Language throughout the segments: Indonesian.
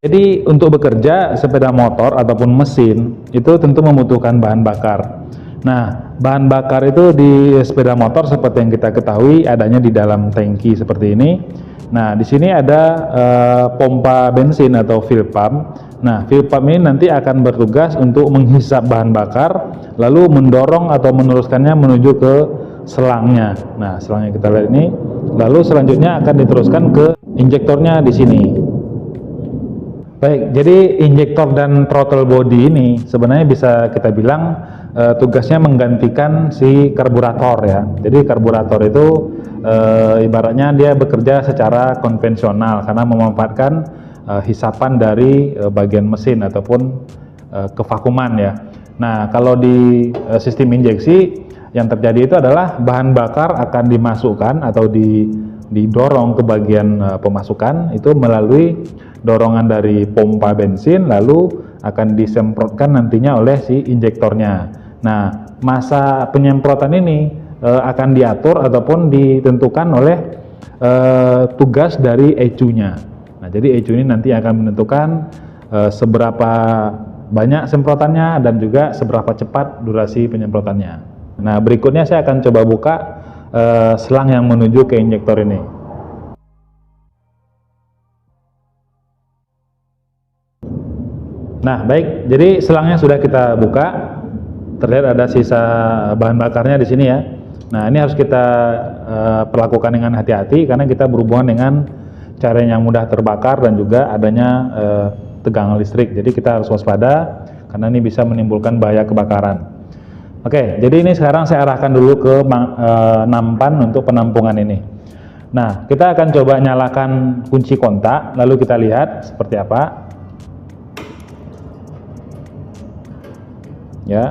Jadi untuk bekerja sepeda motor ataupun mesin itu tentu membutuhkan bahan bakar. Nah, bahan bakar itu di sepeda motor seperti yang kita ketahui adanya di dalam tangki seperti ini. Nah, di sini ada pompa bensin atau fuel pump. Nah, fuel pump ini nanti akan bertugas untuk menghisap bahan bakar, lalu mendorong atau meneruskannya menuju ke selangnya. Nah, selangnya kita lihat ini. Lalu selanjutnya akan diteruskan ke injektornya di sini. Baik, jadi injektor dan throttle body ini sebenarnya bisa kita bilang tugasnya menggantikan si karburator ya. Jadi karburator itu ibaratnya dia bekerja secara konvensional karena memanfaatkan hisapan dari bagian mesin ataupun kevakuman ya. Nah, kalau di sistem injeksi yang terjadi itu adalah bahan bakar akan dimasukkan atau didorong ke bagian pemasukan itu melalui dorongan dari pompa bensin, lalu akan disemprotkan nantinya oleh si injektornya. Nah, masa penyemprotan ini akan diatur ataupun ditentukan oleh tugas dari ECU-nya. Nah, jadi ECU ini nanti akan menentukan seberapa banyak semprotannya dan juga seberapa cepat durasi penyemprotannya. Nah, berikutnya saya akan coba buka selang yang menuju ke injektor ini. Nah, baik, jadi selangnya sudah kita buka. Terlihat ada sisa bahan bakarnya di sini ya. Nah, ini harus kita perlakukan dengan hati-hati karena kita berhubungan dengan cairan yang mudah terbakar dan juga adanya tegangan listrik. Jadi kita harus waspada karena ini bisa menimbulkan bahaya kebakaran. Oke, jadi ini sekarang saya arahkan dulu ke nampan untuk penampungan ini. Nah, kita akan coba nyalakan kunci kontak, lalu kita lihat seperti apa. Ya,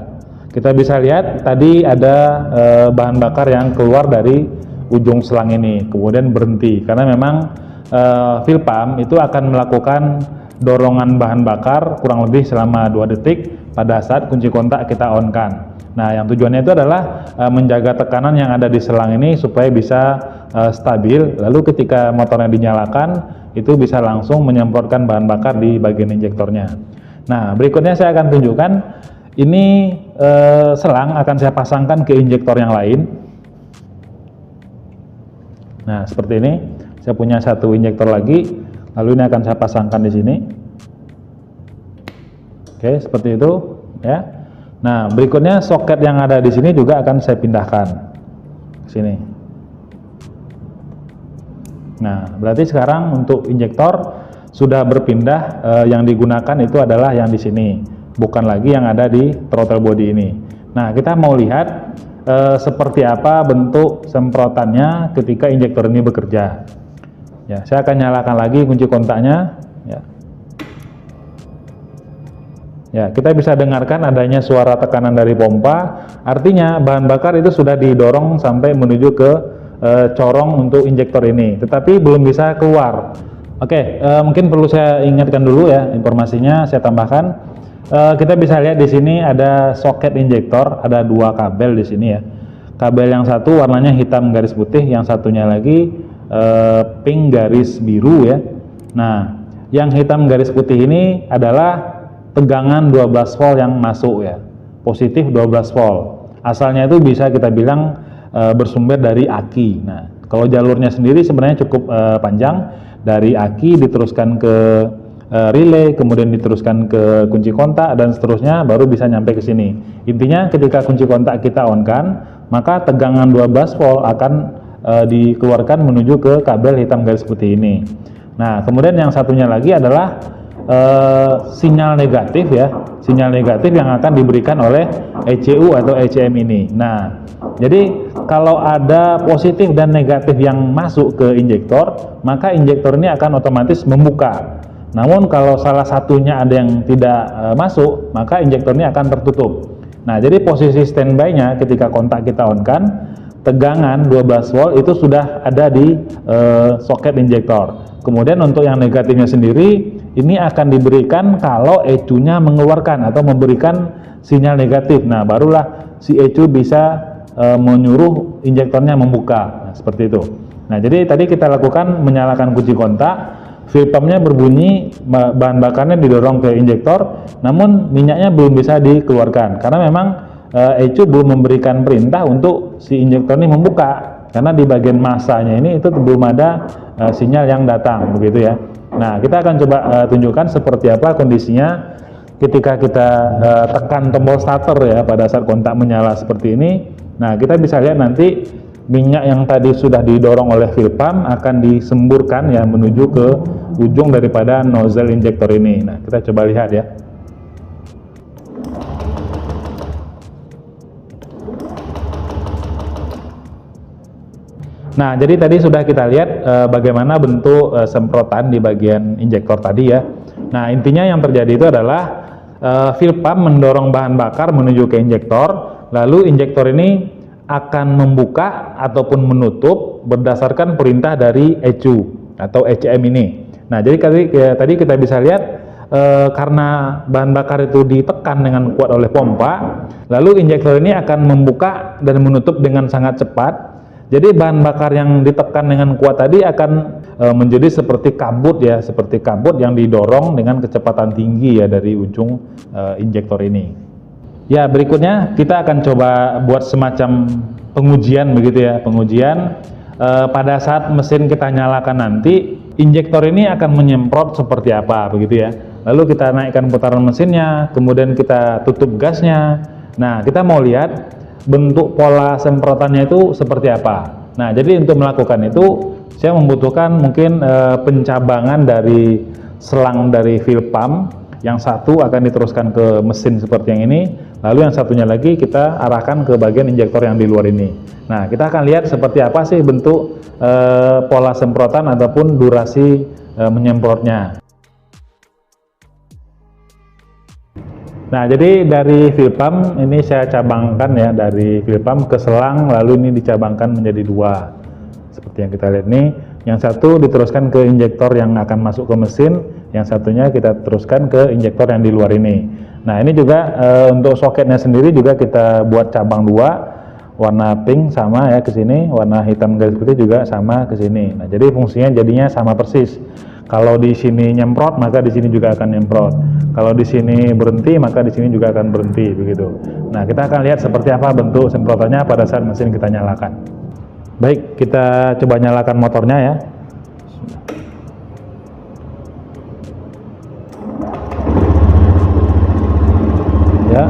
kita bisa lihat tadi ada bahan bakar yang keluar dari ujung selang ini, kemudian berhenti karena memang fuel pump itu akan melakukan dorongan bahan bakar kurang lebih selama 2 detik pada saat kunci kontak kita on kan. Nah, yang tujuannya itu adalah menjaga tekanan yang ada di selang ini supaya bisa stabil, lalu ketika motornya dinyalakan itu bisa langsung menyemprotkan bahan bakar di bagian injektornya. Nah, berikutnya saya akan tunjukkan ini selang akan saya pasangkan ke injektor yang lain. Nah, seperti ini. Saya punya satu injektor lagi, lalu ini akan saya pasangkan di sini. Oke, seperti itu ya. Nah, berikutnya soket yang ada di sini juga akan saya pindahkan ke sini. Nah, berarti sekarang untuk injektor sudah berpindah, yang digunakan itu adalah yang di sini, bukan lagi yang ada di throttle body ini. Nah, kita mau lihat seperti apa bentuk semprotannya ketika injektor ini bekerja. Ya, saya akan nyalakan lagi kunci kontaknya. Ya. Ya, kita bisa dengarkan adanya suara tekanan dari pompa. Artinya bahan bakar itu sudah didorong sampai menuju ke corong untuk injektor ini, tetapi belum bisa keluar. Oke, mungkin perlu saya ingatkan dulu ya informasinya. Saya tambahkan. Kita bisa lihat di sini ada soket injektor, ada 2 kabel di sini ya. Kabel yang satu warnanya hitam garis putih, yang satunya lagi pink garis biru ya. Nah, yang hitam garis putih ini adalah tegangan 12 volt yang masuk ya, positif 12 volt. Asalnya itu bisa kita bilang bersumber dari aki. Nah, kalau jalurnya sendiri sebenarnya cukup panjang, dari aki diteruskan ke relay, kemudian diteruskan ke kunci kontak dan seterusnya baru bisa nyampe ke sini. Intinya ketika kunci kontak kita on kan, maka tegangan 12 volt akan dikeluarkan menuju ke kabel hitam garis putih ini. Nah, kemudian yang satunya lagi adalah sinyal negatif ya, sinyal negatif yang akan diberikan oleh ECU atau ECM ini. Nah, jadi kalau ada positif dan negatif yang masuk ke injektor, maka injektor ini akan otomatis membuka. Namun kalau salah satunya ada yang tidak masuk, maka injektor ini akan tertutup. Nah, jadi posisi standby-nya ketika kontak kita on kan, tegangan 12 volt itu sudah ada di soket injektor. Kemudian untuk yang negatifnya sendiri, ini akan diberikan kalau ECU-nya mengeluarkan atau memberikan sinyal negatif. Nah, barulah si ECU bisa menyuruh injektornya membuka. Nah, seperti itu. Nah, jadi tadi kita lakukan menyalakan kunci kontak, fuel pumpnya berbunyi, bahan bakarnya didorong ke injektor, namun minyaknya belum bisa dikeluarkan karena memang ECU belum memberikan perintah untuk si injektor ini membuka, karena di bagian masanya ini itu belum ada sinyal yang datang, begitu ya. Nah, kita akan coba tunjukkan seperti apa kondisinya ketika kita tekan tombol starter ya pada saat kontak menyala seperti ini. Nah, kita bisa lihat nanti minyak yang tadi sudah didorong oleh fuel pump akan disemburkan ya menuju ke ujung daripada nozzle injektor ini. Nah, kita coba lihat ya. Nah, jadi tadi sudah kita lihat bagaimana bentuk semprotan di bagian injektor tadi ya. Nah, intinya yang terjadi itu adalah fuel pump mendorong bahan bakar menuju ke injektor, lalu injektor ini akan membuka ataupun menutup berdasarkan perintah dari ECU atau ECM ini. Nah, jadi tadi kita bisa lihat karena bahan bakar itu ditekan dengan kuat oleh pompa, lalu injektor ini akan membuka dan menutup dengan sangat cepat. Jadi bahan bakar yang ditekan dengan kuat tadi akan menjadi seperti kabut ya, seperti kabut yang didorong dengan kecepatan tinggi ya dari ujung injektor ini. Ya, berikutnya kita akan coba buat semacam pengujian begitu ya, pengujian pada saat mesin kita nyalakan nanti, injektor ini akan menyemprot seperti apa begitu ya. Lalu kita naikkan putaran mesinnya, kemudian kita tutup gasnya. Nah, kita mau lihat bentuk pola semprotannya itu seperti apa. Nah, jadi untuk melakukan itu saya membutuhkan mungkin pencabangan dari selang dari fuel pump. Yang satu akan diteruskan ke mesin seperti yang ini, lalu yang satunya lagi kita arahkan ke bagian injektor yang di luar ini. Nah, kita akan lihat seperti apa sih bentuk pola semprotan ataupun durasi menyemprotnya. Nah, jadi dari fuel pump ini saya cabangkan ya, dari fuel pump ke selang, lalu ini dicabangkan menjadi dua seperti yang kita lihat nih. Yang satu diteruskan ke injektor yang akan masuk ke mesin, yang satunya kita teruskan ke injektor yang di luar ini. Nah, ini juga untuk soketnya sendiri juga kita buat cabang dua, warna pink sama ya ke sini, warna hitam garis putih juga sama ke sini. Nah, jadi fungsinya jadinya sama persis. Kalau di sini nyemprot, maka di sini juga akan nyemprot. Kalau di sini berhenti, maka di sini juga akan berhenti begitu. Nah, kita akan lihat seperti apa bentuk semprotannya pada saat mesin kita nyalakan. Baik, kita coba nyalakan motornya ya. Ya.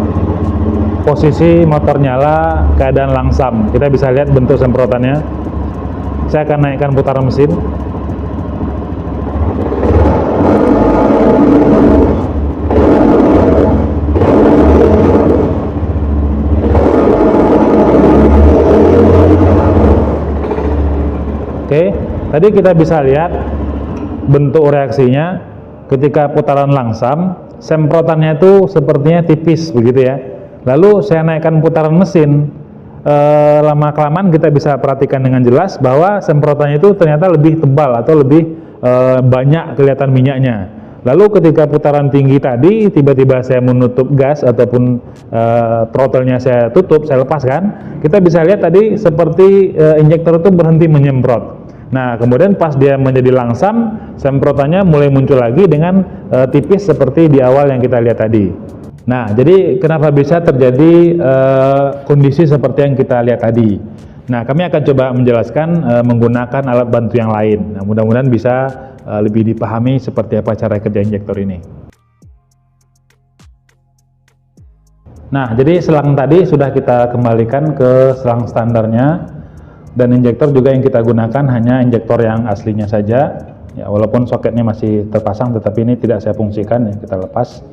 Posisi motor nyala, keadaan langsam. Kita bisa lihat bentuk semprotannya. Saya akan naikkan putaran mesin. Oke, tadi kita bisa lihat bentuk reaksinya ketika putaran langsam, semprotannya itu sepertinya tipis begitu ya. Lalu saya naikkan putaran mesin, lama-kelamaan kita bisa perhatikan dengan jelas bahwa semprotannya itu ternyata lebih tebal atau lebih banyak kelihatan minyaknya. Lalu ketika putaran tinggi tadi, tiba-tiba saya menutup gas ataupun throttle-nya saya tutup, saya lepaskan, kita bisa lihat tadi seperti injektor itu berhenti menyemprot. Nah, kemudian pas dia menjadi langsam, semprotannya mulai muncul lagi dengan tipis seperti di awal yang kita lihat tadi. Nah, jadi kenapa bisa terjadi kondisi seperti yang kita lihat tadi? Nah, kami akan coba menjelaskan menggunakan alat bantu yang lain. Nah, mudah-mudahan bisa lebih dipahami seperti apa cara kerja injektor ini. Nah, jadi selang tadi sudah kita kembalikan ke selang standarnya. Dan injektor juga yang kita gunakan hanya injektor yang aslinya saja ya, walaupun soketnya masih terpasang tetapi ini tidak saya fungsikan ya, kita lepas.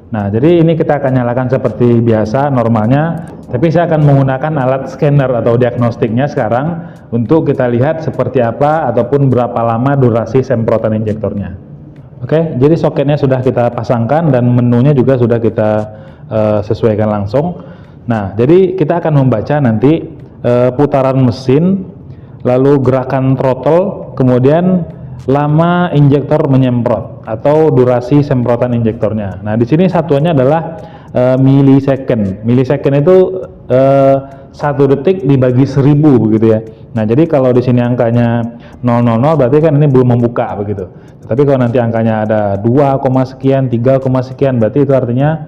Nah, jadi ini kita akan nyalakan seperti biasa normalnya, tapi saya akan menggunakan alat scanner atau diagnostiknya sekarang untuk kita lihat seperti apa ataupun berapa lama durasi semprotan injektornya. Oke, jadi soketnya sudah kita pasangkan dan menunya juga sudah kita sesuaikan langsung. Nah, jadi kita akan membaca nanti putaran mesin, lalu gerakan throttle, kemudian lama injektor menyemprot atau durasi semprotan injektornya. Nah, di sini satuannya adalah millisecond. Millisecond itu 1 detik dibagi 1000 begitu ya. Nah, jadi kalau di sini angkanya 000 berarti kan ini belum membuka begitu. Tapi kalau nanti angkanya ada 2, sekian, 3, sekian, berarti itu artinya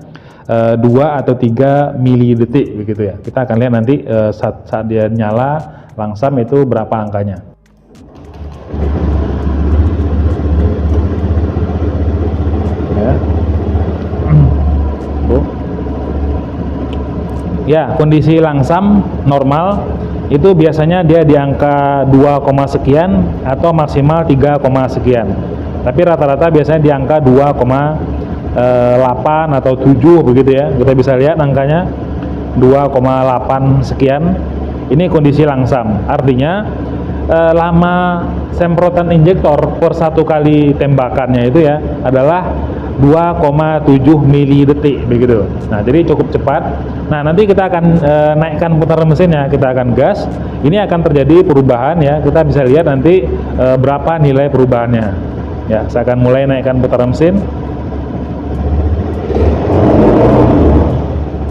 2 atau 3 mili detik begitu ya. Kita akan lihat nanti saat dia nyala langsam itu berapa angkanya. Ya. Ya, kondisi langsam normal itu biasanya dia di angka 2, sekian atau maksimal 3, sekian. Tapi rata-rata biasanya di angka 2,8 atau 7 begitu ya. Kita bisa lihat angkanya 2,8 sekian. Ini kondisi langsam. Artinya lama semprotan injektor per 1 kali tembakannya itu ya adalah 2,7 mili detik begitu. Nah, jadi cukup cepat. Nah, nanti kita akan naikkan putaran mesinnya, kita akan gas. Ini akan terjadi perubahan ya. Kita bisa lihat nanti berapa nilai perubahannya. Ya, saya akan mulai naikkan putaran mesin.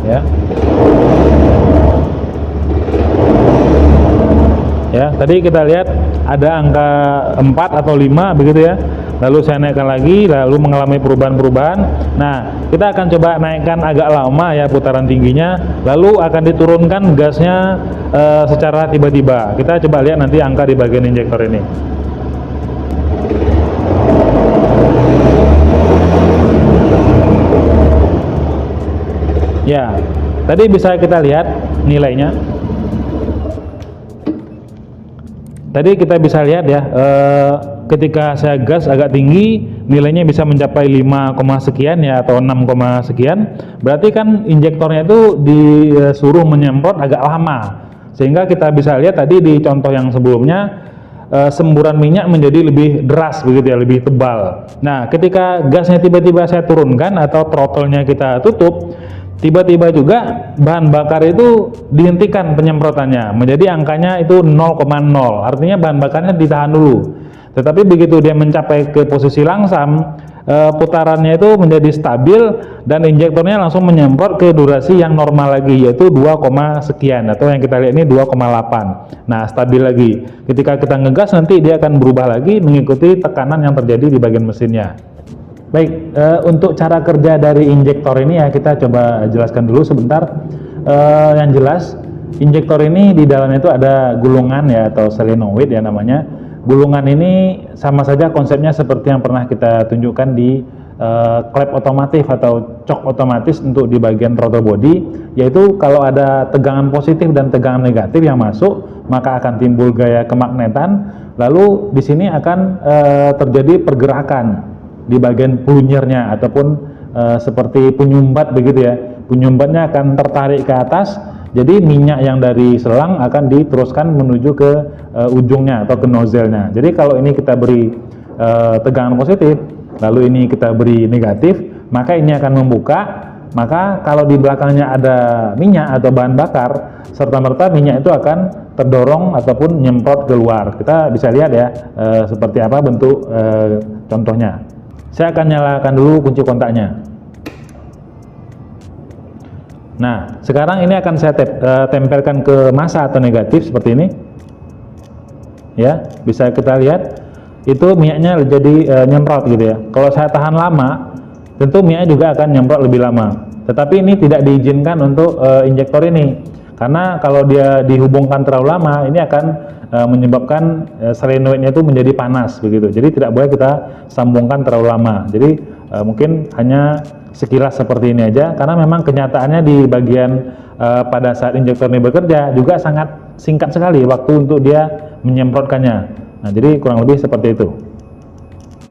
Ya. Ya, tadi kita lihat ada angka 4 atau 5 begitu ya. Lalu saya naikkan lagi, lalu mengalami perubahan-perubahan. Nah, kita akan coba naikkan agak lama ya putaran tingginya, lalu akan diturunkan gasnya secara tiba-tiba. Kita coba lihat nanti angka di bagian injektor ini. Ya, tadi bisa kita lihat nilainya. Tadi kita bisa lihat ya, ketika saya gas agak tinggi, nilainya bisa mencapai 5, sekian ya atau 6, sekian. Berarti kan injektornya itu disuruh menyemprot agak lama. Sehingga kita bisa lihat tadi di contoh yang sebelumnya semburan minyak menjadi lebih deras begitu ya, lebih tebal. Nah, ketika gasnya tiba-tiba saya turunkan atau throttle-nya kita tutup, tiba-tiba juga bahan bakar itu dihentikan penyemprotannya, menjadi angkanya itu 0,0, artinya bahan bakarnya ditahan dulu. Tetapi begitu dia mencapai ke posisi langsam, putarannya itu menjadi stabil dan injektornya langsung menyemprot ke durasi yang normal lagi, yaitu 2, sekian atau yang kita lihat ini 2,8. Nah, stabil lagi. Ketika kita ngegas nanti dia akan berubah lagi mengikuti tekanan yang terjadi di bagian mesinnya. Baik, untuk cara kerja dari injektor ini ya kita coba jelaskan dulu sebentar. Yang jelas, injektor ini di dalamnya itu ada gulungan ya atau solenoid ya namanya. Gulungan ini sama saja konsepnya seperti yang pernah kita tunjukkan di klep otomatis atau cok otomatis untuk di bagian throttle body, yaitu kalau ada tegangan positif dan tegangan negatif yang masuk, maka akan timbul gaya kemagnetan. Lalu di sini akan terjadi pergerakan di bagian plunyernya ataupun seperti penyumbat begitu ya. Penyumbatnya akan tertarik ke atas, jadi minyak yang dari selang akan diteruskan menuju ke ujungnya atau ke nozzle-nya. Jadi kalau ini kita beri tegangan positif, lalu ini kita beri negatif, maka ini akan membuka. Maka kalau di belakangnya ada minyak atau bahan bakar, serta-merta minyak itu akan terdorong ataupun nyemprot keluar. Kita bisa lihat ya seperti apa bentuk contohnya. Saya akan nyalakan dulu kunci kontaknya. Nah, sekarang ini akan saya tempelkan ke massa atau negatif seperti ini. Ya, bisa kita lihat itu minyaknya jadi nyemprot gitu ya. Kalau saya tahan lama, tentu minyaknya juga akan nyemprot lebih lama. Tetapi ini tidak diizinkan untuk injektor ini. Karena kalau dia dihubungkan terlalu lama, ini akan menyebabkan solenoidnya itu menjadi panas begitu. Jadi tidak boleh kita sambungkan terlalu lama. Jadi mungkin hanya sekilas seperti ini aja, karena memang kenyataannya di bagian pada saat injektor ini bekerja juga sangat singkat sekali waktu untuk dia menyemprotkannya. Nah, jadi kurang lebih seperti itu.